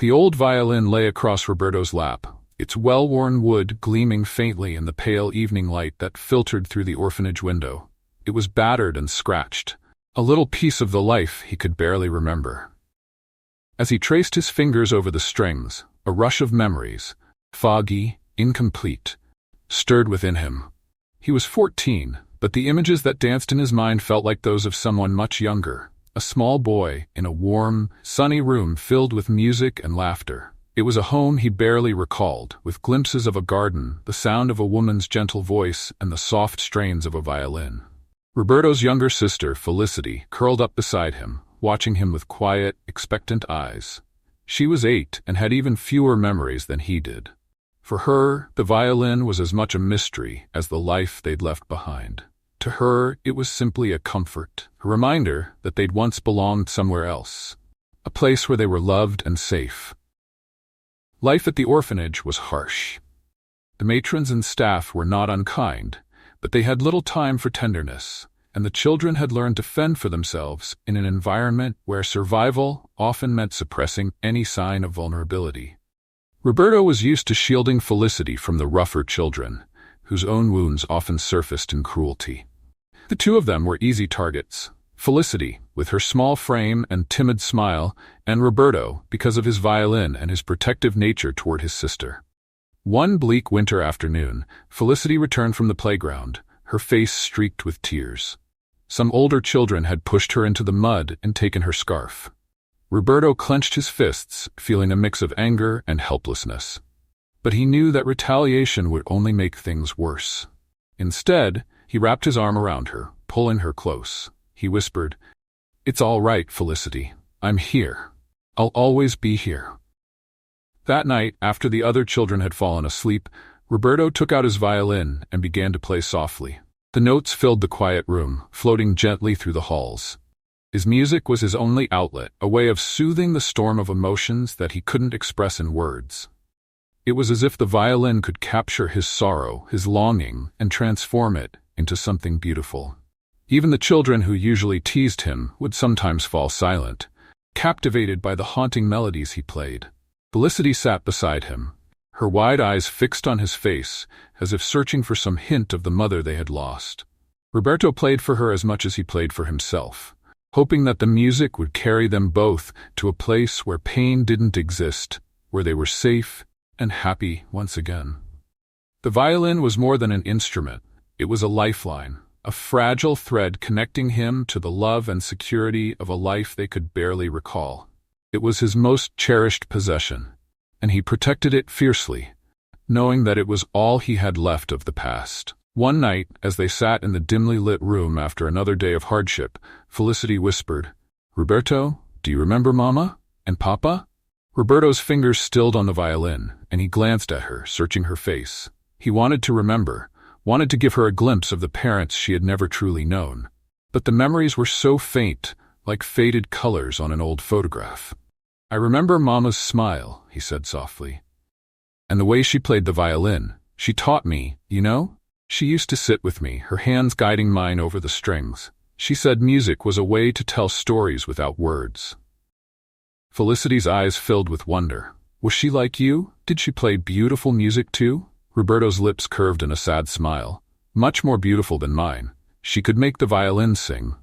The old violin lay across Roberto's lap, its well-worn wood gleaming faintly in the pale evening light that filtered through the orphanage window. It was battered and scratched, a little piece of the life he could barely remember. As he traced his fingers over the strings, a rush of memories, foggy, incomplete, stirred within him. He was 14, but the images that danced in his mind felt like those of someone much younger, a small boy in a warm, sunny room filled with music and laughter. It was a home he barely recalled, with glimpses of a garden, the sound of a woman's gentle voice, and the soft strains of a violin. Roberto's younger sister, Felicity, curled up beside him, watching him with quiet, expectant eyes. She was 8 and had even fewer memories than he did. For her, the violin was as much a mystery as the life they'd left behind. To her, it was simply a comfort, a reminder that they'd once belonged somewhere else, a place where they were loved and safe. Life at the orphanage was harsh. The matrons and staff were not unkind, but they had little time for tenderness, and the children had learned to fend for themselves in an environment where survival often meant suppressing any sign of vulnerability. Roberto was used to shielding Felicity from the rougher children, whose own wounds often surfaced in cruelty. The two of them were easy targets, Felicity, with her small frame and timid smile, and Roberto, because of his violin and his protective nature toward his sister. One bleak winter afternoon, Felicity returned from the playground, her face streaked with tears. Some older children had pushed her into the mud and taken her scarf. Roberto clenched his fists, feeling a mix of anger and helplessness. But he knew that retaliation would only make things worse. Instead, he wrapped his arm around her, pulling her close. He whispered, "It's all right, Felicity. I'm here. I'll always be here." That night, after the other children had fallen asleep, Roberto took out his violin and began to play softly. The notes filled the quiet room, floating gently through the halls. His music was his only outlet, a way of soothing the storm of emotions that he couldn't express in words. It was as if the violin could capture his sorrow, his longing, and transform it into something beautiful. Even the children who usually teased him would sometimes fall silent, captivated by the haunting melodies he played. Felicity sat beside him, her wide eyes fixed on his face, as if searching for some hint of the mother they had lost. Roberto played for her as much as he played for himself, hoping that the music would carry them both to a place where pain didn't exist, where they were safe and happy once again. The violin was more than an instrument. It was a lifeline, a fragile thread connecting him to the love and security of a life they could barely recall. It was his most cherished possession, and he protected it fiercely, knowing that it was all he had left of the past. One night, as they sat in the dimly lit room after another day of hardship, Felicity whispered, "Roberto, do you remember Mama and Papa?" Roberto's fingers stilled on the violin, and he glanced at her, searching her face. He wanted to remember, wanted to give her a glimpse of the parents she had never truly known. But the memories were so faint, like faded colors on an old photograph. "I remember Mama's smile," he said softly. "And the way she played the violin. She taught me, you know? She used to sit with me, her hands guiding mine over the strings. She said music was a way to tell stories without words." Felicity's eyes filled with wonder. Was she like you? Did she play beautiful music too? Roberto's lips curved in a sad smile. "Much more beautiful than mine. She could make the violin sing."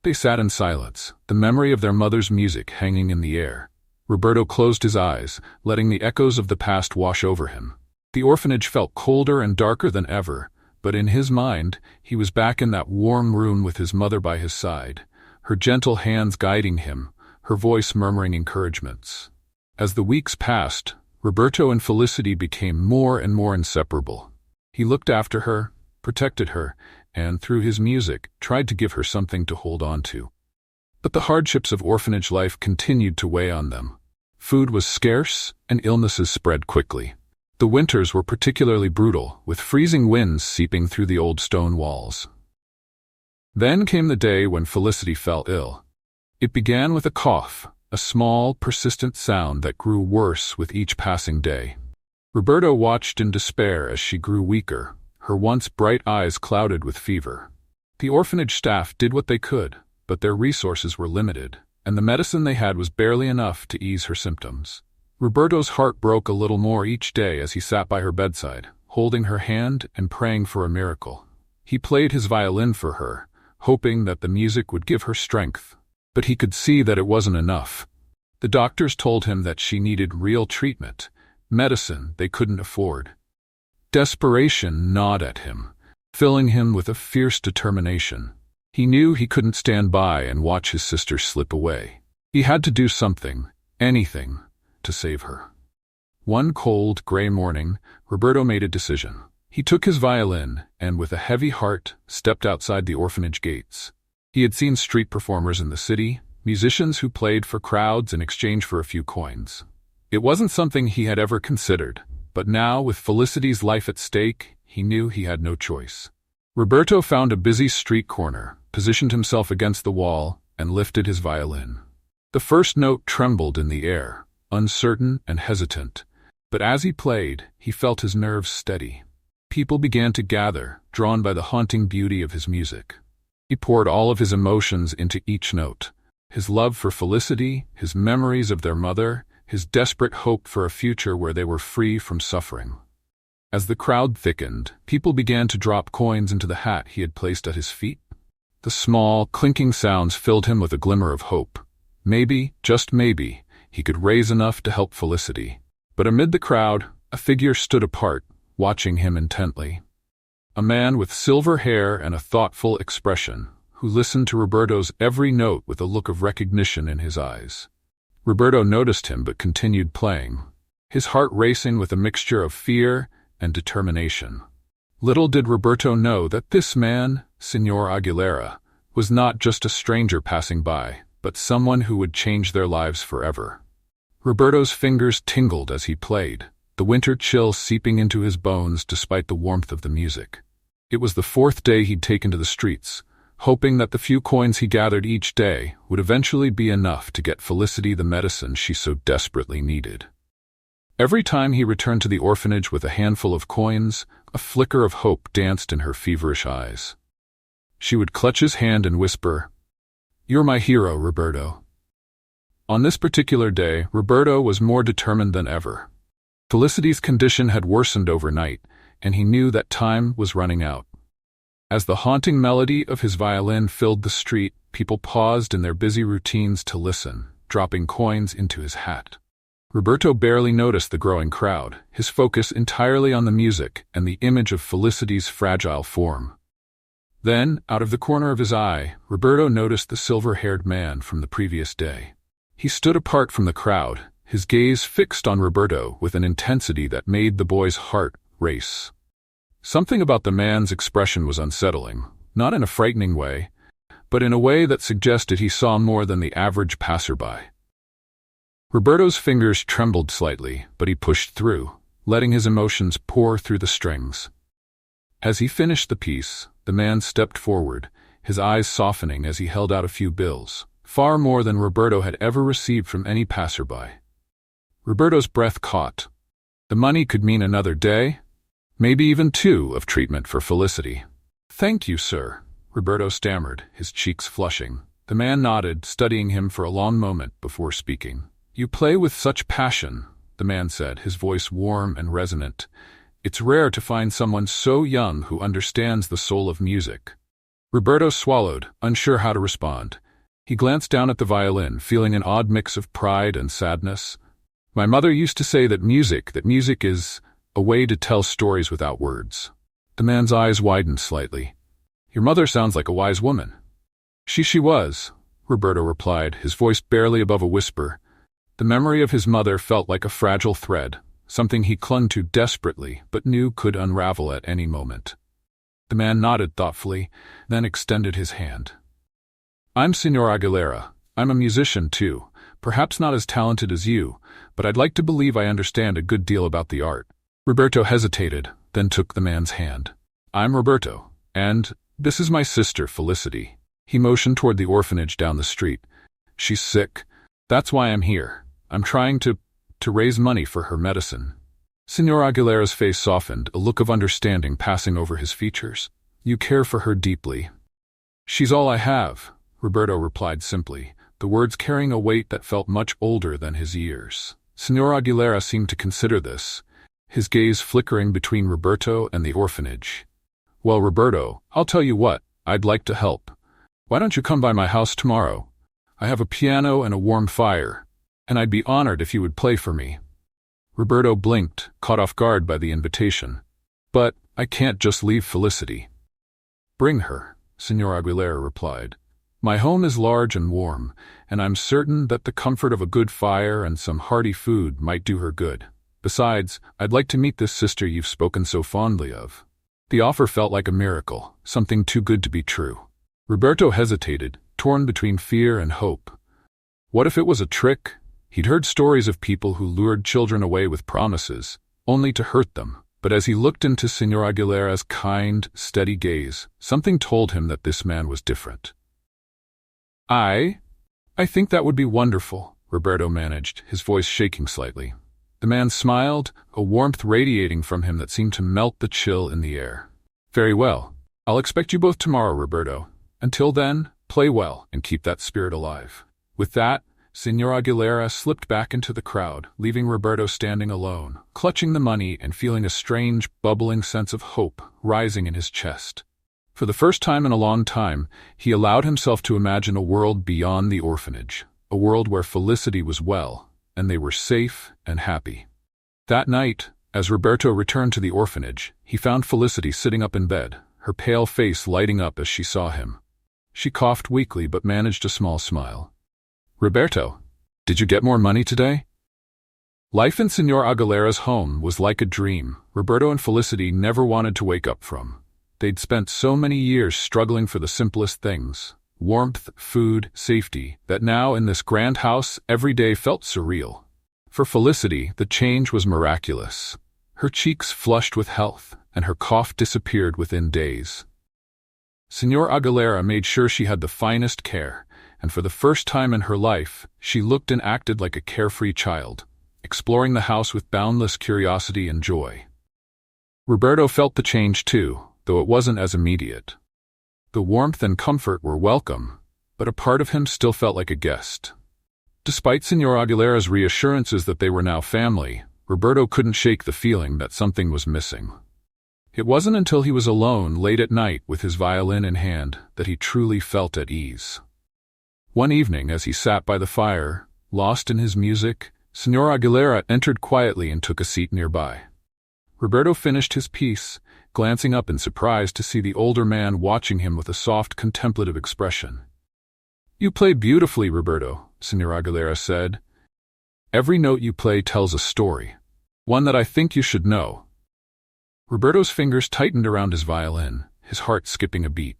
They sat in silence, the memory of their mother's music hanging in the air. Roberto closed his eyes, letting the echoes of the past wash over him. The orphanage felt colder and darker than ever, but in his mind, he was back in that warm room with his mother by his side, her gentle hands guiding him, her voice murmuring encouragements. As the weeks passed, Roberto and Felicity became more and more inseparable. He looked after her, protected her, and, through his music, tried to give her something to hold on to. But the hardships of orphanage life continued to weigh on them. Food was scarce, and illnesses spread quickly. The winters were particularly brutal, with freezing winds seeping through the old stone walls. Then came the day when Felicity fell ill. It began with a cough, a small, persistent sound that grew worse with each passing day. Roberto watched in despair as she grew weaker, her once bright eyes clouded with fever. The orphanage staff did what they could, but their resources were limited, and the medicine they had was barely enough to ease her symptoms. Roberto's heart broke a little more each day as he sat by her bedside, holding her hand and praying for a miracle. He played his violin for her, hoping that the music would give her strength. But he could see that it wasn't enough. The doctors told him that she needed real treatment, medicine they couldn't afford. Desperation gnawed at him, filling him with a fierce determination. He knew he couldn't stand by and watch his sister slip away. He had to do something, anything, to save her. One cold, gray morning, Roberto made a decision. He took his violin and, with a heavy heart, stepped outside the orphanage gates. He had seen street performers in the city, musicians who played for crowds in exchange for a few coins. It wasn't something he had ever considered, but now, with Felicity's life at stake, he knew he had no choice. Roberto found a busy street corner, positioned himself against the wall, and lifted his violin. The first note trembled in the air, uncertain and hesitant, but as he played, he felt his nerves steady. People began to gather, drawn by the haunting beauty of his music. He poured all of his emotions into each note. His love for Felicity, his memories of their mother, his desperate hope for a future where they were free from suffering. As the crowd thickened, people began to drop coins into the hat he had placed at his feet. The small, clinking sounds filled him with a glimmer of hope. Maybe, just maybe, he could raise enough to help Felicity. But amid the crowd, a figure stood apart, watching him intently. A man with silver hair and a thoughtful expression, who listened to Roberto's every note with a look of recognition in his eyes. Roberto noticed him but continued playing, his heart racing with a mixture of fear and determination. Little did Roberto know that this man, Señor Aguilera, was not just a stranger passing by, but someone who would change their lives forever. Roberto's fingers tingled as he played, the winter chill seeping into his bones despite the warmth of the music. It was the fourth day he'd taken to the streets, hoping that the few coins he gathered each day would eventually be enough to get Felicity the medicine she so desperately needed. Every time he returned to the orphanage with a handful of coins, a flicker of hope danced in her feverish eyes. She would clutch his hand and whisper, "You're my hero, Roberto." On this particular day, Roberto was more determined than ever. Felicity's condition had worsened overnight, and he knew that time was running out. As the haunting melody of his violin filled the street, people paused in their busy routines to listen, dropping coins into his hat. Roberto barely noticed the growing crowd, his focus entirely on the music and the image of Felicity's fragile form. Then, out of the corner of his eye, Roberto noticed the silver-haired man from the previous day. He stood apart from the crowd, his gaze fixed on Roberto with an intensity that made the boy's heart race. Something about the man's expression was unsettling, not in a frightening way, but in a way that suggested he saw more than the average passerby. Roberto's fingers trembled slightly, but he pushed through, letting his emotions pour through the strings. As he finished the piece, the man stepped forward, his eyes softening as he held out a few bills, far more than Roberto had ever received from any passerby. Roberto's breath caught. The money could mean another day, maybe even 2 of treatment for Felicity. "Thank you, sir," Roberto stammered, his cheeks flushing. The man nodded, studying him for a long moment before speaking. "You play with such passion," the man said, his voice warm and resonant. "It's rare to find someone so young who understands the soul of music." Roberto swallowed, unsure how to respond. He glanced down at the violin, feeling an odd mix of pride and sadness. "My mother used to say that music is a way to tell stories without words." The man's eyes widened slightly. "Your mother sounds like a wise woman." She was," Roberto replied, his voice barely above a whisper. The memory of his mother felt like a fragile thread, something he clung to desperately but knew could unravel at any moment. The man nodded thoughtfully, then extended his hand. "I'm Señor Aguilera. I'm a musician, too. Perhaps not as talented as you, but I'd like to believe I understand a good deal about the art." Roberto hesitated, then took the man's hand. "I'm Roberto, and this is my sister, Felicity." He motioned toward the orphanage down the street. "She's sick. That's why I'm here. I'm trying to raise money for her medicine." Señor Aguilera's face softened, a look of understanding passing over his features. "You care for her deeply." "She's all I have," Roberto replied simply, the words carrying a weight that felt much older than his years. Señor Aguilera seemed to consider this, his gaze flickering between Roberto and the orphanage. Well, Roberto, I'll tell you what, I'd like to help. Why don't you come by my house tomorrow? I have a piano and a warm fire, and I'd be honored if you would play for me. Roberto blinked, caught off guard by the invitation. But I can't just leave Felicity. Bring her, Señor Aguilera replied. My home is large and warm, and I'm certain that the comfort of a good fire and some hearty food might do her good. Besides, I'd like to meet this sister you've spoken so fondly of. The offer felt like a miracle, something too good to be true. Roberto hesitated, torn between fear and hope. What if it was a trick? He'd heard stories of people who lured children away with promises, only to hurt them. But as he looked into Señor Aguilera's kind, steady gaze, something told him that this man was different. I think that would be wonderful, Roberto managed, his voice shaking slightly. The man smiled, a warmth radiating from him that seemed to melt the chill in the air. Very well. I'll expect you both tomorrow, Roberto. Until then, play well and keep that spirit alive. With that, Señor Aguilera slipped back into the crowd, leaving Roberto standing alone, clutching the money and feeling a strange, bubbling sense of hope rising in his chest. For the first time in a long time, he allowed himself to imagine a world beyond the orphanage, a world where Felicity was well, and they were safe and happy. That night, as Roberto returned to the orphanage, he found Felicity sitting up in bed, her pale face lighting up as she saw him. She coughed weakly but managed a small smile. Roberto, did you get more money today? Life in Señor Aguilera's home was like a dream Roberto and Felicity never wanted to wake up from. They'd spent so many years struggling for the simplest things, warmth, food, safety, that now in this grand house every day felt surreal. For Felicity, the change was miraculous. Her cheeks flushed with health, and her cough disappeared within days. Señor Aguilera made sure she had the finest care, and for the first time in her life, she looked and acted like a carefree child, exploring the house with boundless curiosity and joy. Roberto felt the change too, though it wasn't as immediate. The warmth and comfort were welcome, but a part of him still felt like a guest. Despite Señor Aguilera's reassurances that they were now family, Roberto couldn't shake the feeling that something was missing. It wasn't until he was alone late at night with his violin in hand that he truly felt at ease. One evening, as he sat by the fire, lost in his music, Señor Aguilera entered quietly and took a seat nearby. Roberto finished his piece, glancing up in surprise to see the older man watching him with a soft, contemplative expression. You play beautifully, Roberto, Señor Aguilera said. Every note you play tells a story, one that I think you should know. Roberto's fingers tightened around his violin, his heart skipping a beat.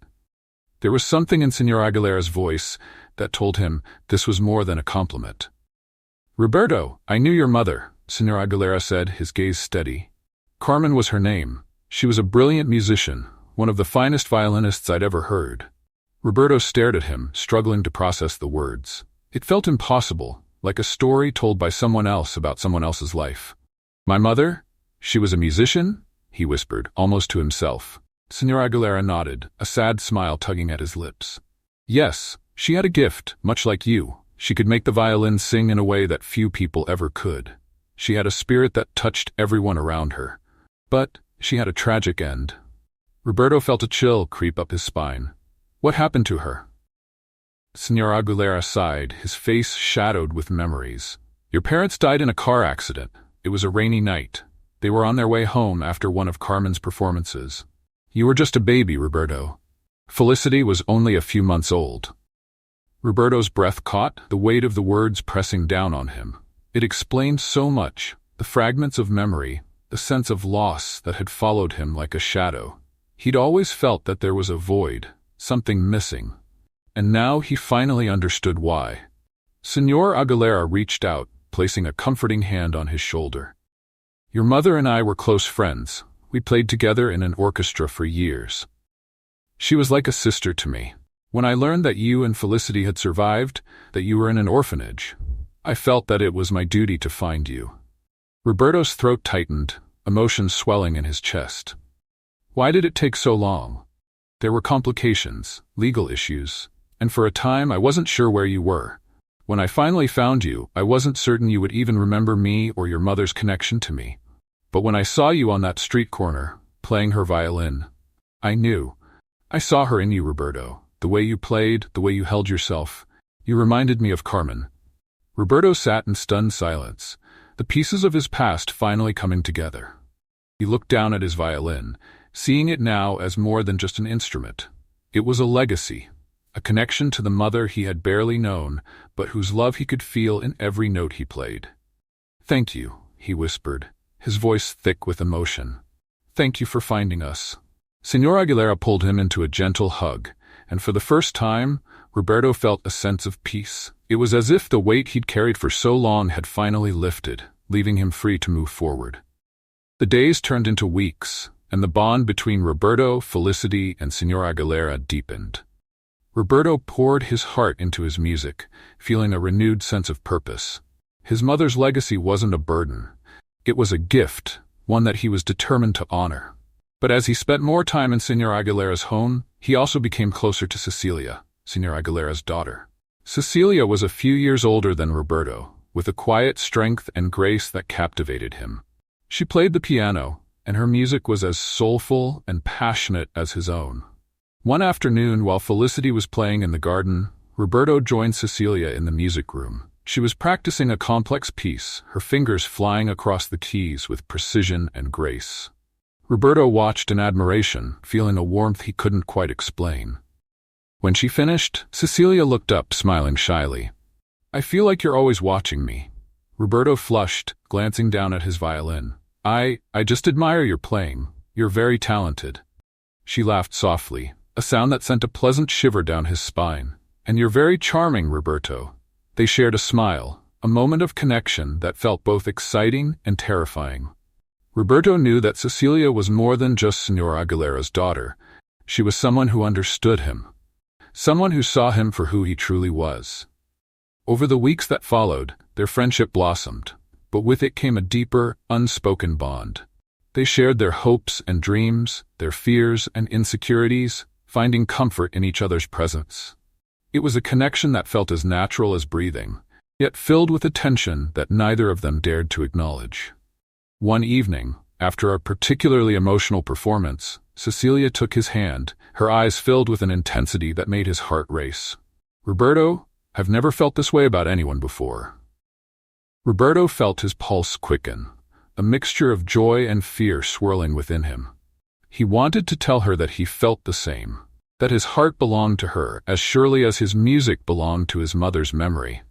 There was something in Señor Aguilera's voice that told him this was more than a compliment. Roberto, I knew your mother, Señor Aguilera said, his gaze steady. Carmen was her name. She was a brilliant musician, one of the finest violinists I'd ever heard. Roberto stared at him, struggling to process the words. It felt impossible, like a story told by someone else about someone else's life. My mother? She was a musician? He whispered, almost to himself. Señor Aguilera nodded, a sad smile tugging at his lips. Yes, she had a gift, much like you. She could make the violin sing in a way that few people ever could. She had a spirit that touched everyone around her. But she had a tragic end. Roberto felt a chill creep up his spine. What happened to her? Señor Aguilera sighed, his face shadowed with memories. Your parents died in a car accident. It was a rainy night. They were on their way home after one of Carmen's performances. You were just a baby, Roberto. Felicity was only a few months old. Roberto's breath caught, the weight of the words pressing down on him. It explained so much, the fragments of memory, the sense of loss that had followed him like a shadow. He'd always felt that there was a void, something missing. And now he finally understood why. Señor Aguilera reached out, placing a comforting hand on his shoulder. Your mother and I were close friends. We played together in an orchestra for years. She was like a sister to me. When I learned that you and Felicity had survived, that you were in an orphanage, I felt that it was my duty to find you. Roberto's throat tightened, emotions swelling in his chest. Why did it take so long? There were complications, legal issues, and for a time I wasn't sure where you were. When I finally found you, I wasn't certain you would even remember me or your mother's connection to me. But when I saw you on that street corner, playing her violin, I knew. I saw her in you, Roberto. The way you played, the way you held yourself. You reminded me of Carmen." Roberto sat in stunned silence, the pieces of his past finally coming together. He looked down at his violin, seeing it now as more than just an instrument. It was a legacy, a connection to the mother he had barely known, but whose love he could feel in every note he played. "Thank you," he whispered, his voice thick with emotion. "Thank you for finding us." Señor Aguilera pulled him into a gentle hug, and for the first time, Roberto felt a sense of peace. It was as if the weight he'd carried for so long had finally lifted, leaving him free to move forward. The days turned into weeks, and the bond between Roberto, Felicity, and Señor Aguilera deepened. Roberto poured his heart into his music, feeling a renewed sense of purpose. His mother's legacy wasn't a burden. It was a gift, one that he was determined to honor. But as he spent more time in Señor Aguilera's home, he also became closer to Cecilia, Señor Aguilera's daughter. Cecilia was a few years older than Roberto, with a quiet strength and grace that captivated him. She played the piano, and her music was as soulful and passionate as his own. One afternoon, while Felicity was playing in the garden, Roberto joined Cecilia in the music room. She was practicing a complex piece, her fingers flying across the keys with precision and grace. Roberto watched in admiration, feeling a warmth he couldn't quite explain. When she finished, Cecilia looked up, smiling shyly. "I feel like you're always watching me." Roberto flushed, glancing down at his violin. I just admire your playing. You're very talented." She laughed softly, a sound that sent a pleasant shiver down his spine. "And you're very charming, Roberto." They shared a smile, a moment of connection that felt both exciting and terrifying. Roberto knew that Cecilia was more than just Señor Aguilera's daughter. She was someone who understood him, someone who saw him for who he truly was. Over the weeks that followed, their friendship blossomed, but with it came a deeper, unspoken bond. They shared their hopes and dreams, their fears and insecurities, finding comfort in each other's presence. It was a connection that felt as natural as breathing, yet filled with a tension that neither of them dared to acknowledge. One evening, after a particularly emotional performance, Cecilia took his hand, her eyes filled with an intensity that made his heart race. "Roberto, I've never felt this way about anyone before." Roberto felt his pulse quicken, a mixture of joy and fear swirling within him. He wanted to tell her that he felt the same, that his heart belonged to her as surely as his music belonged to his mother's memory.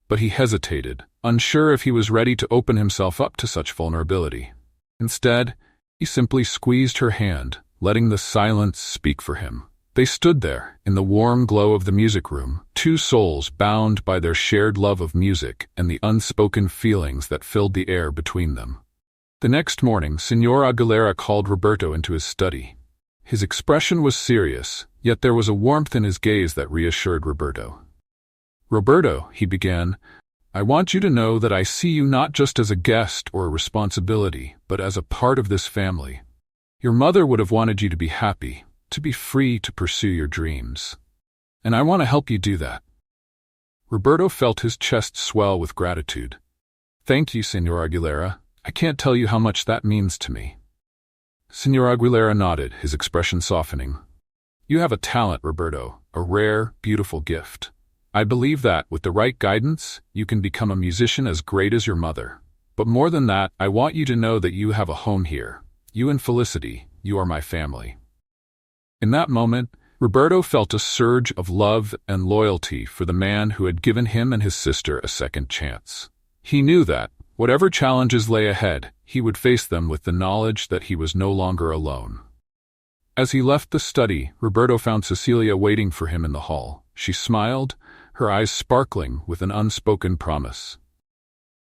But he hesitated, unsure if he was ready to open himself up to such vulnerability. Instead, he simply squeezed her hand, letting the silence speak for him. They stood there, in the warm glow of the music room, two souls bound by their shared love of music and the unspoken feelings that filled the air between them. The next morning, Señor Aguilera called Roberto into his study. His expression was serious, yet there was a warmth in his gaze that reassured Roberto. "Roberto," he began, "I want you to know that I see you not just as a guest or a responsibility, but as a part of this family. Your mother would have wanted you to be happy, to be free to pursue your dreams. And I want to help you do that." Roberto felt his chest swell with gratitude. "Thank you, Señor Aguilera. I can't tell you how much that means to me." Señor Aguilera nodded, his expression softening. "You have a talent, Roberto, a rare, beautiful gift. I believe that, with the right guidance, you can become a musician as great as your mother. But more than that, I want you to know that you have a home here. You and Felicity, you are my family." In that moment, Roberto felt a surge of love and loyalty for the man who had given him and his sister a second chance. He knew that, whatever challenges lay ahead, he would face them with the knowledge that he was no longer alone. As he left the study, Roberto found Cecilia waiting for him in the hall. She smiled, her eyes sparkling with an unspoken promise.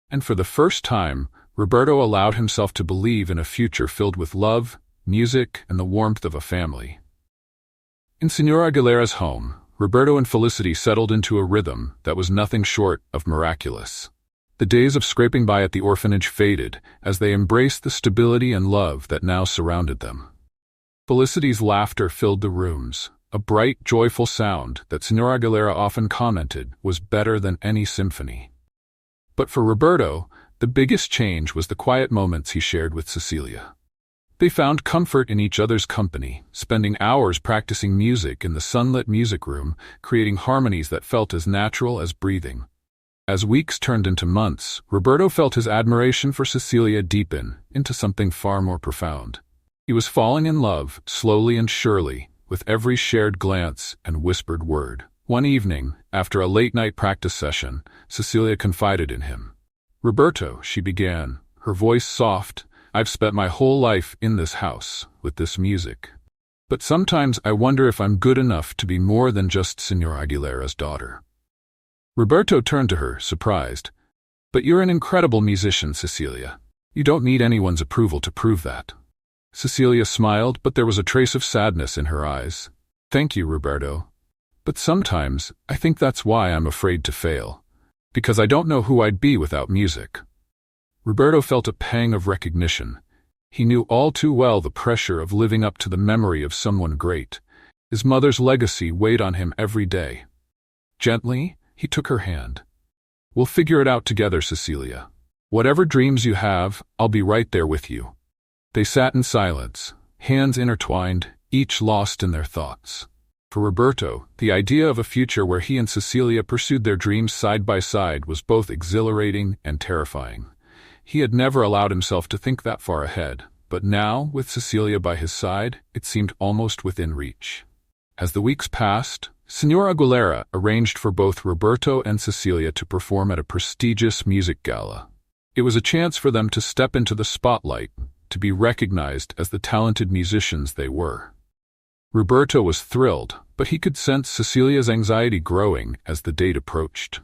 And for the first time, Roberto allowed himself to believe in a future filled with love, music, and the warmth of a family. In Señor Aguilera's home, Roberto and Felicity settled into a rhythm that was nothing short of miraculous. The days of scraping by at the orphanage faded as they embraced the stability and love that now surrounded them. Felicity's laughter filled the rooms, a bright, joyful sound that Señora Aguilera often commented was better than any symphony. But for Roberto, the biggest change was the quiet moments he shared with Cecilia. They found comfort in each other's company, spending hours practicing music in the sunlit music room, creating harmonies that felt as natural as breathing. As weeks turned into months, Roberto felt his admiration for Cecilia deepen into something far more profound. He was falling in love, slowly and surely, with every shared glance and whispered word. One evening, after a late-night practice session, Cecilia confided in him. "Roberto," she began, her voice soft, "I've spent my whole life in this house, with this music. But sometimes I wonder if I'm good enough to be more than just Señora Aguilera's daughter." Roberto turned to her, surprised. "But you're an incredible musician, Cecilia. You don't need anyone's approval to prove that." Cecilia smiled, but there was a trace of sadness in her eyes. "Thank you, Roberto. But sometimes I think that's why I'm afraid to fail. Because I don't know who I'd be without music." Roberto felt a pang of recognition. He knew all too well the pressure of living up to the memory of someone great. His mother's legacy weighed on him every day. Gently, he took her hand. "We'll figure it out together, Cecilia. Whatever dreams you have, I'll be right there with you." They sat in silence, hands intertwined, each lost in their thoughts. For Roberto, the idea of a future where he and Cecilia pursued their dreams side by side was both exhilarating and terrifying. He had never allowed himself to think that far ahead, but now, with Cecilia by his side, it seemed almost within reach. As the weeks passed, Señora Aguilera arranged for both Roberto and Cecilia to perform at a prestigious music gala. It was a chance for them to step into the spotlight, to be recognized as the talented musicians they were. Roberto was thrilled, but he could sense Cecilia's anxiety growing as the date approached.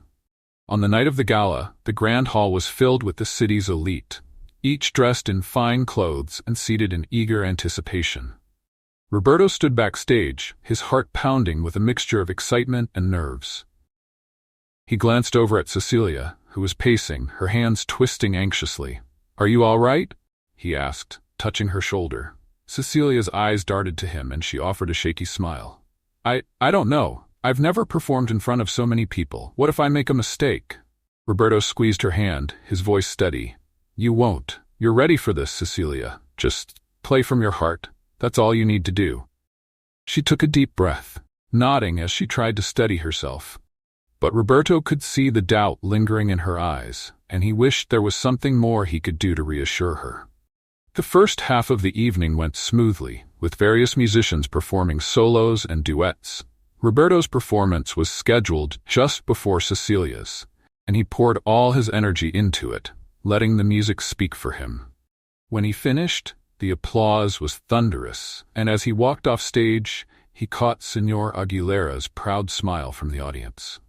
On the night of the gala, the grand hall was filled with the city's elite, each dressed in fine clothes and seated in eager anticipation. Roberto stood backstage, his heart pounding with a mixture of excitement and nerves. He glanced over at Cecilia, who was pacing, her hands twisting anxiously. "Are you all right?" he asked, touching her shoulder. Cecilia's eyes darted to him and she offered a shaky smile. I don't know. I've never performed in front of so many people. What if I make a mistake?" Roberto squeezed her hand, his voice steady. "You won't. You're ready for this, Cecilia. Just play from your heart. That's all you need to do." She took a deep breath, nodding as she tried to steady herself. But Roberto could see the doubt lingering in her eyes, and he wished there was something more he could do to reassure her. The first half of the evening went smoothly, with various musicians performing solos and duets. Roberto's performance was scheduled just before Cecilia's, and he poured all his energy into it, letting the music speak for him. When he finished, the applause was thunderous, and as he walked off stage, he caught Señora Aguilera's proud smile from the audience.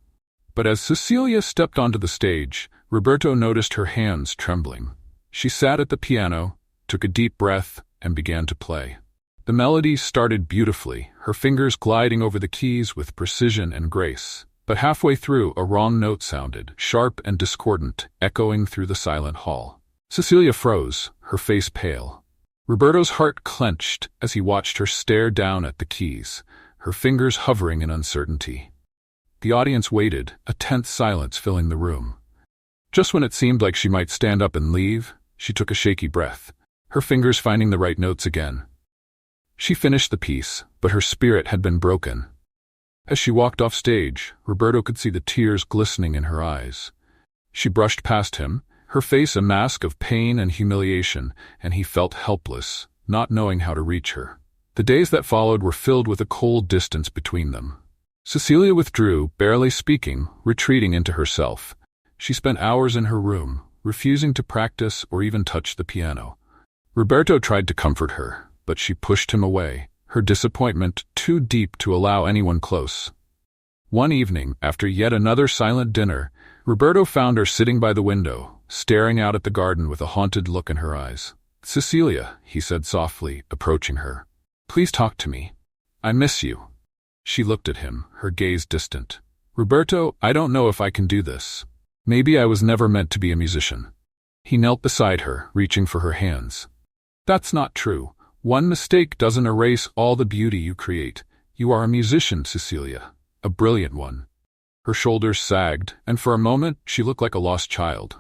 But as Cecilia stepped onto the stage, Roberto noticed her hands trembling. She sat at the piano, took a deep breath, and began to play. The melody started beautifully, her fingers gliding over the keys with precision and grace. But halfway through, a wrong note sounded, sharp and discordant, echoing through the silent hall. Cecilia froze, her face pale. Roberto's heart clenched as he watched her stare down at the keys, her fingers hovering in uncertainty. The audience waited, a tense silence filling the room. Just when it seemed like she might stand up and leave, she took a shaky breath, her fingers finding the right notes again. She finished the piece, but her spirit had been broken. As she walked off stage, Roberto could see the tears glistening in her eyes. She brushed past him, her face a mask of pain and humiliation, and he felt helpless, not knowing how to reach her. The days that followed were filled with a cold distance between them. Cecilia withdrew, barely speaking, retreating into herself. She spent hours in her room, refusing to practice or even touch the piano. Roberto tried to comfort her, but she pushed him away, her disappointment too deep to allow anyone close. One evening, after yet another silent dinner, Roberto found her sitting by the window, staring out at the garden with a haunted look in her eyes. "Cecilia," he said softly, approaching her. "Please talk to me. I miss you." She looked at him, her gaze distant. "Roberto, I don't know if I can do this. Maybe I was never meant to be a musician." He knelt beside her, reaching for her hands. "That's not true. One mistake doesn't erase all the beauty you create. You are a musician, Cecilia. A brilliant one. Her shoulders sagged, and for a moment she looked like a lost child.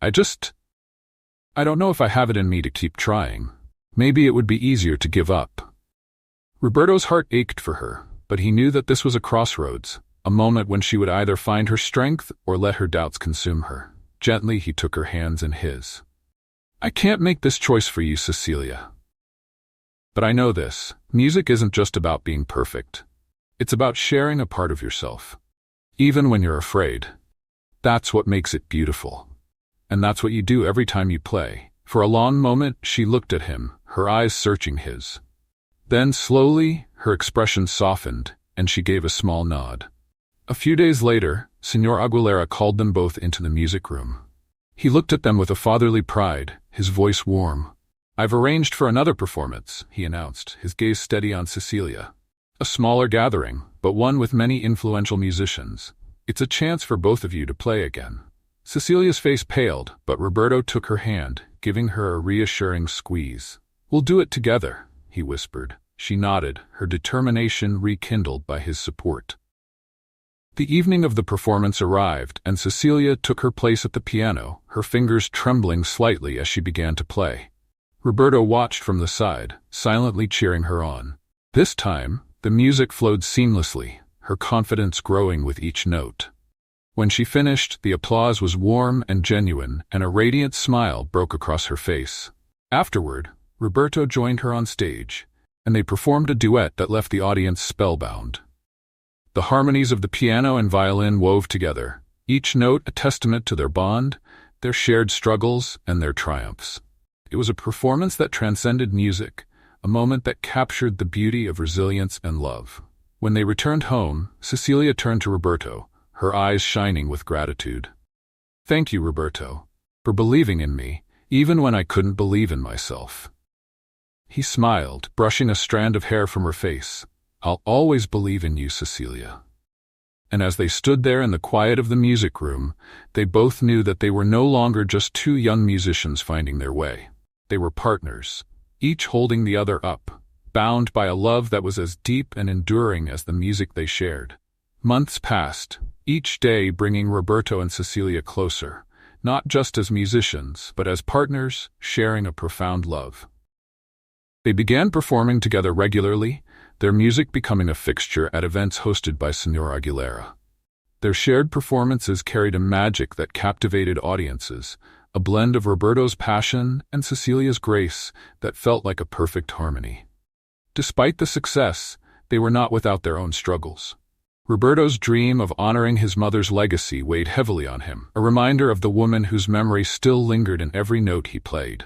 I don't know if I have it in me to keep trying. Maybe it would be easier to give up. Roberto's heart ached for her, but he knew that this was a crossroads, a moment when she would either find her strength or let her doubts consume her. Gently, he took her hands in his. I can't make this choice for you, Cecilia. But I know this. Music isn't just about being perfect. It's about sharing a part of yourself. Even when you're afraid. That's what makes it beautiful. And that's what you do every time you play. For a long moment, she looked at him, her eyes searching his. Then, slowly, her expression softened, and she gave a small nod. A few days later, Senor Aguilera called them both into the music room. He looked at them with a fatherly pride, his voice warm. I've arranged for another performance, he announced, his gaze steady on Cecilia. A smaller gathering, but one with many influential musicians. It's a chance for both of you to play again. Cecilia's face paled, but Roberto took her hand, giving her a reassuring squeeze. We'll do it together, he whispered. She nodded, her determination rekindled by his support. The evening of the performance arrived, and Cecilia took her place at the piano, her fingers trembling slightly as she began to play. Roberto watched from the side, silently cheering her on. This time, the music flowed seamlessly, her confidence growing with each note. When she finished, the applause was warm and genuine, and a radiant smile broke across her face. Afterward, Roberto joined her on stage, and they performed a duet that left the audience spellbound. The harmonies of the piano and violin wove together, each note a testament to their bond, their shared struggles, and their triumphs. It was a performance that transcended music, a moment that captured the beauty of resilience and love. When they returned home, Cecilia turned to Roberto, her eyes shining with gratitude. Thank you, Roberto, for believing in me, even when I couldn't believe in myself. He smiled, brushing a strand of hair from her face. I'll always believe in you, Cecilia. And as they stood there in the quiet of the music room, they both knew that they were no longer just two young musicians finding their way. They were partners, each holding the other up, bound by a love that was as deep and enduring as the music they shared. Months passed, each day bringing Roberto and Cecilia closer, not just as musicians, but as partners, sharing a profound love. They began performing together regularly, their music becoming a fixture at events hosted by Senor Aguilera. Their shared performances carried a magic that captivated audiences, a blend of Roberto's passion and Cecilia's grace that felt like a perfect harmony. Despite the success, they were not without their own struggles. Roberto's dream of honoring his mother's legacy weighed heavily on him, a reminder of the woman whose memory still lingered in every note he played.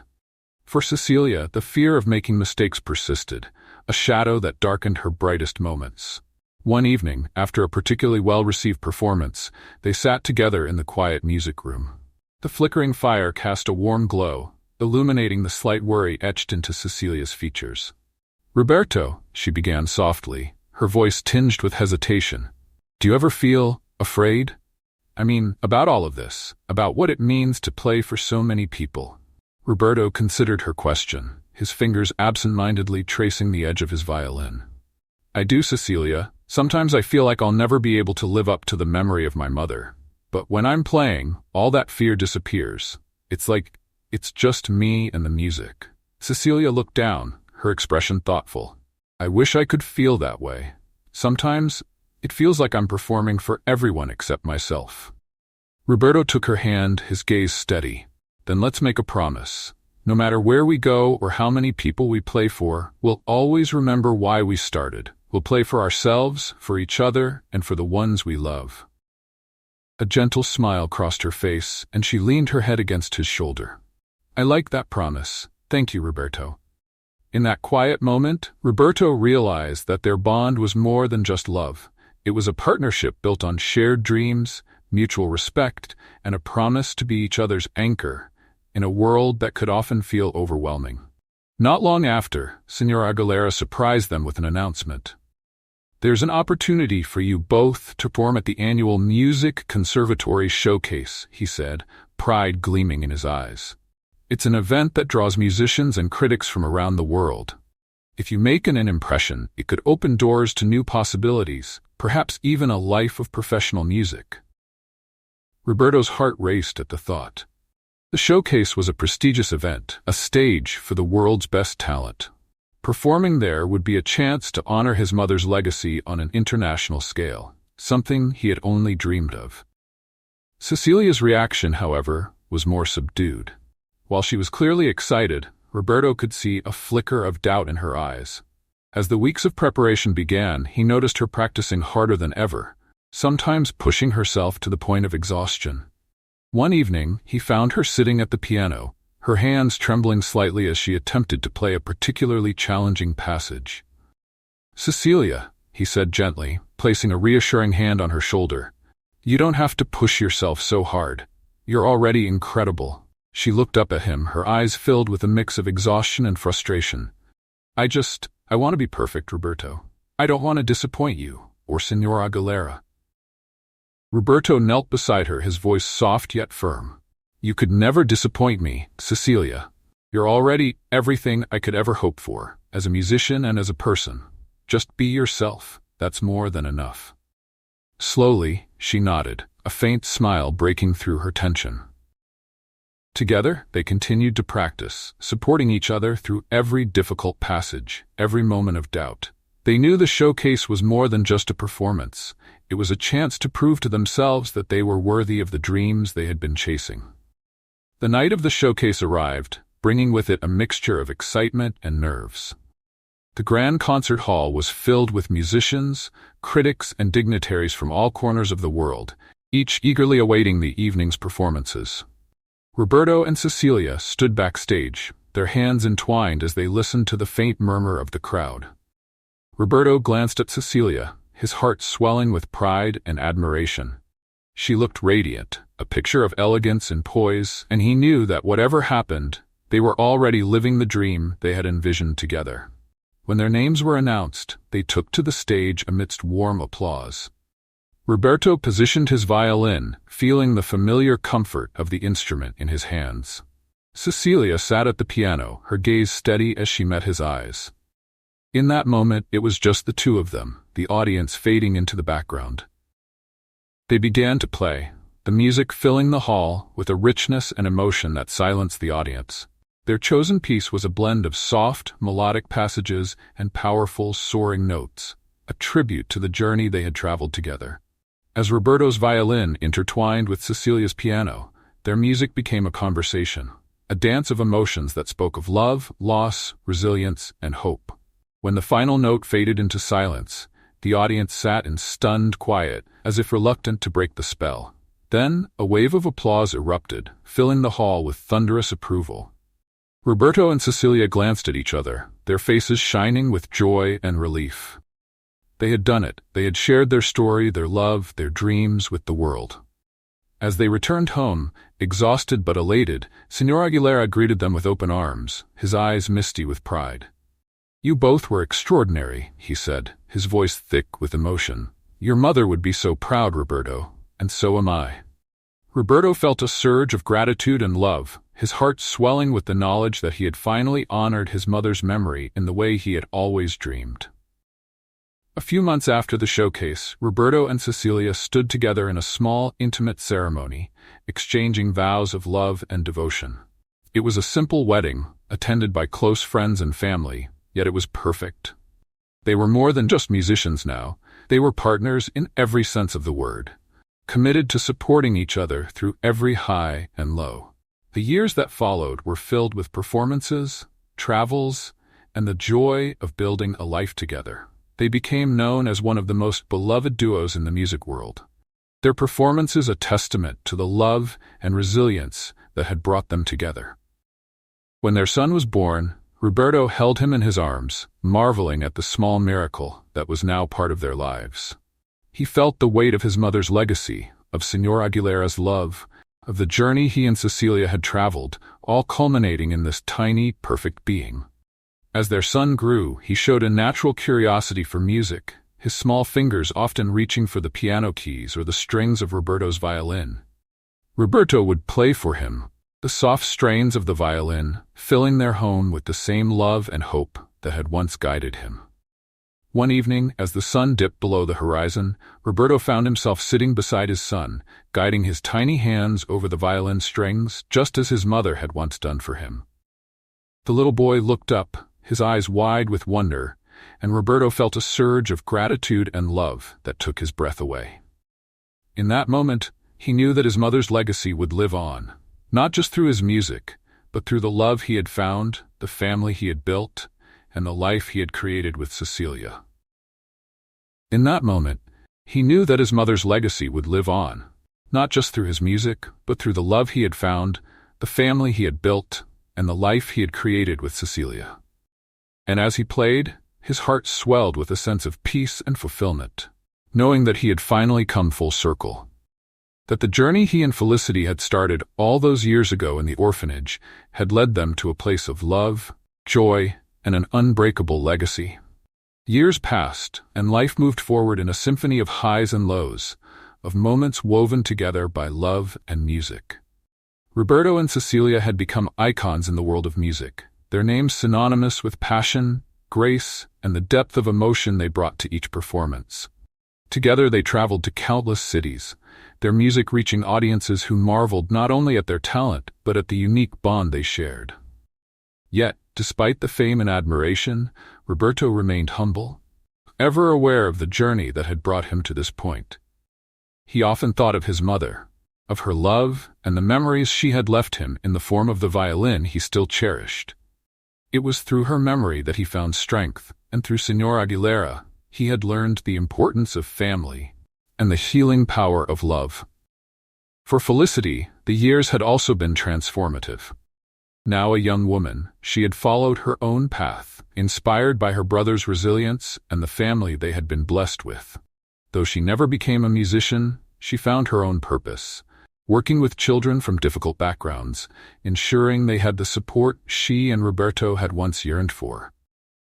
For Cecilia, the fear of making mistakes persisted, a shadow that darkened her brightest moments. One evening, after a particularly well-received performance, they sat together in the quiet music room. The flickering fire cast a warm glow, illuminating the slight worry etched into Cecilia's features. Roberto, she began softly, her voice tinged with hesitation. Do you ever feel afraid? I mean, about all of this, about what it means to play for so many people. Roberto considered her question, his fingers absent-mindedly tracing the edge of his violin. I do, Cecilia. Sometimes I feel like I'll never be able to live up to the memory of my mother. But when I'm playing, all that fear disappears. It's like it's just me and the music. Cecilia looked down, her expression thoughtful. I wish I could feel that way. Sometimes, it feels like I'm performing for everyone except myself. Roberto took her hand, his gaze steady. Then let's make a promise. No matter where we go or how many people we play for, we'll always remember why we started. We'll play for ourselves, for each other, and for the ones we love. A gentle smile crossed her face, and she leaned her head against his shoulder. I like that promise. Thank you, Roberto. In that quiet moment, Roberto realized that their bond was more than just love. It was a partnership built on shared dreams, mutual respect, and a promise to be each other's anchor in a world that could often feel overwhelming. Not long after, Senor Aguilera surprised them with an announcement. There's an opportunity for you both to perform at the annual Music Conservatory Showcase, he said, pride gleaming in his eyes. It's an event that draws musicians and critics from around the world. If you make an impression, it could open doors to new possibilities, perhaps even a life of professional music. Roberto's heart raced at the thought. The showcase was a prestigious event, a stage for the world's best talent. Performing there would be a chance to honor his mother's legacy on an international scale, something he had only dreamed of. Cecilia's reaction, however, was more subdued. While she was clearly excited, Roberto could see a flicker of doubt in her eyes. As the weeks of preparation began, he noticed her practicing harder than ever, sometimes pushing herself to the point of exhaustion. One evening, he found her sitting at the piano, her hands trembling slightly as she attempted to play a particularly challenging passage. "Cecilia," he said gently, placing a reassuring hand on her shoulder, "you don't have to push yourself so hard. You're already incredible." She looked up at him, her eyes filled with a mix of exhaustion and frustration. I want to be perfect, Roberto. I don't want to disappoint you, or Senora Aguilera." Roberto knelt beside her, his voice soft yet firm. "You could never disappoint me, Cecilia. You're already everything I could ever hope for, as a musician and as a person. Just be yourself. That's more than enough." Slowly, she nodded, a faint smile breaking through her tension. Together, they continued to practice, supporting each other through every difficult passage, every moment of doubt. They knew the showcase was more than just a performance. It was a chance to prove to themselves that they were worthy of the dreams they had been chasing. The night of the showcase arrived, bringing with it a mixture of excitement and nerves. The grand concert hall was filled with musicians, critics, and dignitaries from all corners of the world, each eagerly awaiting the evening's performances. Roberto and Cecilia stood backstage, their hands entwined as they listened to the faint murmur of the crowd. Roberto glanced at Cecilia, his heart swelling with pride and admiration. She looked radiant, a picture of elegance and poise, and he knew that whatever happened, they were already living the dream they had envisioned together. When their names were announced, they took to the stage amidst warm applause. Roberto positioned his violin, feeling the familiar comfort of the instrument in his hands. Cecilia sat at the piano, her gaze steady as she met his eyes. In that moment, it was just the two of them, the audience fading into the background. They began to play, the music filling the hall with a richness and emotion that silenced the audience. Their chosen piece was a blend of soft, melodic passages and powerful, soaring notes, a tribute to the journey they had traveled together. As Roberto's violin intertwined with Cecilia's piano, their music became a conversation, a dance of emotions that spoke of love, loss, resilience, and hope. When the final note faded into silence, the audience sat in stunned quiet, as if reluctant to break the spell. Then, a wave of applause erupted, filling the hall with thunderous approval. Roberto and Cecilia glanced at each other, their faces shining with joy and relief. They had done it. They had shared their story, their love, their dreams with the world. As they returned home, exhausted but elated, Senor Aguilera greeted them with open arms, his eyes misty with pride. "You both were extraordinary," he said, his voice thick with emotion. "Your mother would be so proud, Roberto, and so am I." Roberto felt a surge of gratitude and love, his heart swelling with the knowledge that he had finally honored his mother's memory in the way he had always dreamed. A few months after the showcase, Roberto and Cecilia stood together in a small, intimate ceremony, exchanging vows of love and devotion. It was a simple wedding, attended by close friends and family, yet it was perfect. They were more than just musicians now. They were partners in every sense of the word, committed to supporting each other through every high and low. The years that followed were filled with performances, travels, and the joy of building a life together. They became known as one of the most beloved duos in the music world. Their performances a testament to the love and resilience that had brought them together. When their son was born, Roberto held him in his arms, marveling at the small miracle that was now part of their lives. He felt the weight of his mother's legacy, of Senor Aguilera's love, of the journey he and Cecilia had traveled, all culminating in this tiny, perfect being. As their son grew, he showed a natural curiosity for music, his small fingers often reaching for the piano keys or the strings of Roberto's violin. Roberto would play for him, the soft strains of the violin, filling their home with the same love and hope that had once guided him. One evening, as the sun dipped below the horizon, Roberto found himself sitting beside his son, guiding his tiny hands over the violin strings, just as his mother had once done for him. The little boy looked up, his eyes wide with wonder, and Roberto felt a surge of gratitude and love that took his breath away. In that moment, he knew that his mother's legacy would live on, not just through his music, but through the love he had found, the family he had built, and the life he had created with Cecilia. In that moment, he knew that his mother's legacy would live on, not just through his music, but through the love he had found, the family he had built, and the life he had created with Cecilia. And as he played, his heart swelled with a sense of peace and fulfillment, knowing that he had finally come full circle. That the journey he and Felicity had started all those years ago in the orphanage had led them to a place of love, joy, and an unbreakable legacy. Years passed, and life moved forward in a symphony of highs and lows, of moments woven together by love and music. Roberto and Cecilia had become icons in the world of music, their names synonymous with passion, grace, and the depth of emotion they brought to each performance. Together they traveled to countless cities, their music reaching audiences who marveled not only at their talent but at the unique bond they shared. Yet, despite the fame and admiration, Roberto remained humble, ever aware of the journey that had brought him to this point. He often thought of his mother, of her love and the memories she had left him in the form of the violin he still cherished. It was through her memory that he found strength, and through Señora Aguilera, he had learned the importance of family and the healing power of love. For Felicity, the years had also been transformative. Now a young woman, she had followed her own path, inspired by her brother's resilience and the family they had been blessed with. Though she never became a musician, she found her own purpose, working with children from difficult backgrounds, ensuring they had the support she and Roberto had once yearned for.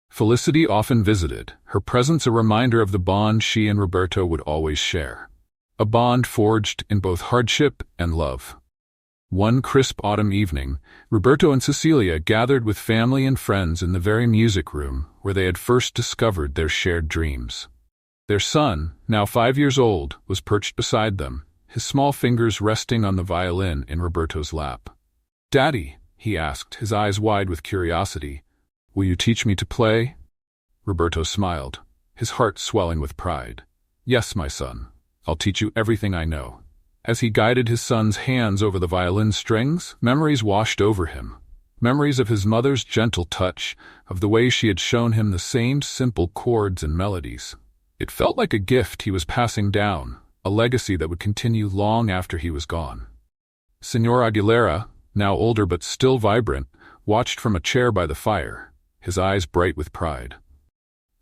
Felicity often visited, her presence a reminder of the bond she and Roberto would always share. A bond forged in both hardship and love. One crisp autumn evening, Roberto and Cecilia gathered with family and friends in the very music room where they had first discovered their shared dreams. Their son, now 5 years old, was perched beside them, his small fingers resting on the violin in Roberto's lap. "Daddy," he asked, his eyes wide with curiosity, "will you teach me to play?" Roberto smiled, his heart swelling with pride. "Yes, my son. I'll teach you everything I know." As he guided his son's hands over the violin strings, memories washed over him. Memories of his mother's gentle touch, of the way she had shown him the same simple chords and melodies. It felt like a gift he was passing down, a legacy that would continue long after he was gone. Señor Aguilera, now older but still vibrant, watched from a chair by the fire, his eyes bright with pride.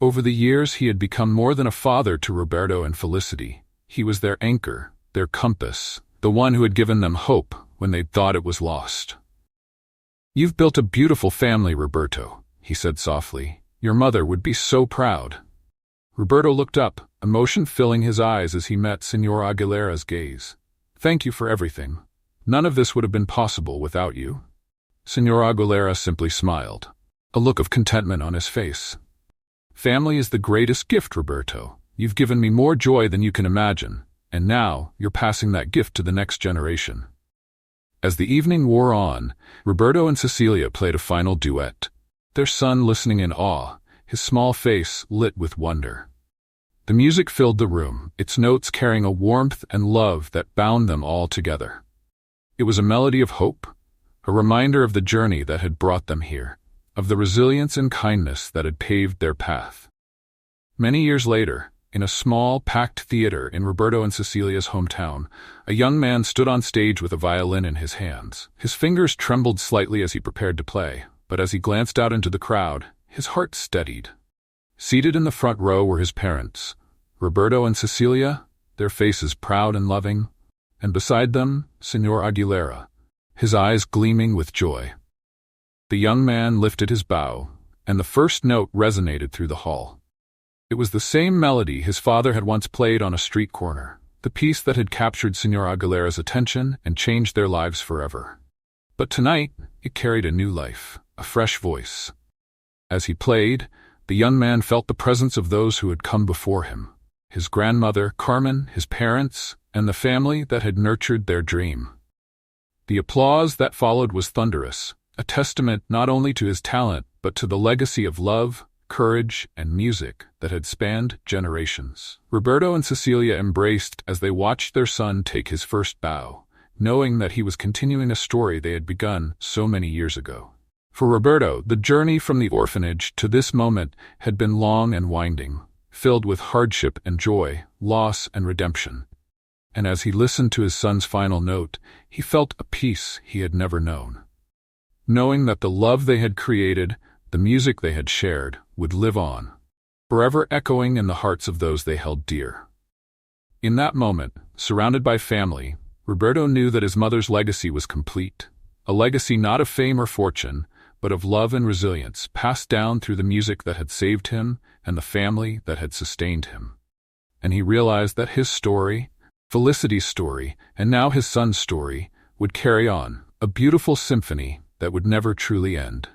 Over the years he had become more than a father to Roberto and Felicity. He was their anchor, their compass, the one who had given them hope when they'd thought it was lost. "You've built a beautiful family, Roberto," he said softly. "Your mother would be so proud." Roberto looked up, emotion filling his eyes as he met Señor Aguilera's gaze. "Thank you for everything. None of this would have been possible without you." Señor Aguilera simply smiled, a look of contentment on his face. "Family is the greatest gift, Roberto. You've given me more joy than you can imagine. And now, you're passing that gift to the next generation." As the evening wore on, Roberto and Cecilia played a final duet, their son listening in awe, his small face lit with wonder. The music filled the room, its notes carrying a warmth and love that bound them all together. It was a melody of hope, a reminder of the journey that had brought them here, of the resilience and kindness that had paved their path. Many years later, in a small, packed theater in Roberto and Cecilia's hometown, a young man stood on stage with a violin in his hands. His fingers trembled slightly as he prepared to play, but as he glanced out into the crowd, his heart steadied. Seated in the front row were his parents, Roberto and Cecilia, their faces proud and loving, and beside them, Señor Aguilera, his eyes gleaming with joy. The young man lifted his bow, and the first note resonated through the hall. It was the same melody his father had once played on a street corner, the piece that had captured Señor Aguilera's attention and changed their lives forever. But tonight, it carried a new life, a fresh voice. As he played, the young man felt the presence of those who had come before him: his grandmother, Carmen, his parents, and the family that had nurtured their dream. The applause that followed was thunderous, a testament not only to his talent but to the legacy of love, courage, and music that had spanned generations. Roberto and Cecilia embraced as they watched their son take his first bow, knowing that he was continuing a story they had begun so many years ago. For Roberto, the journey from the orphanage to this moment had been long and winding, filled with hardship and joy, loss and redemption. And as he listened to his son's final note, he felt a peace he had never known, knowing that the love they had created, the music they had shared, would live on, forever echoing in the hearts of those they held dear. In that moment, surrounded by family, Roberto knew that his mother's legacy was complete, a legacy not of fame or fortune, but of love and resilience, passed down through the music that had saved him and the family that had sustained him. And he realized that his story, Felicity's story, and now his son's story, would carry on, a beautiful symphony that would never truly end.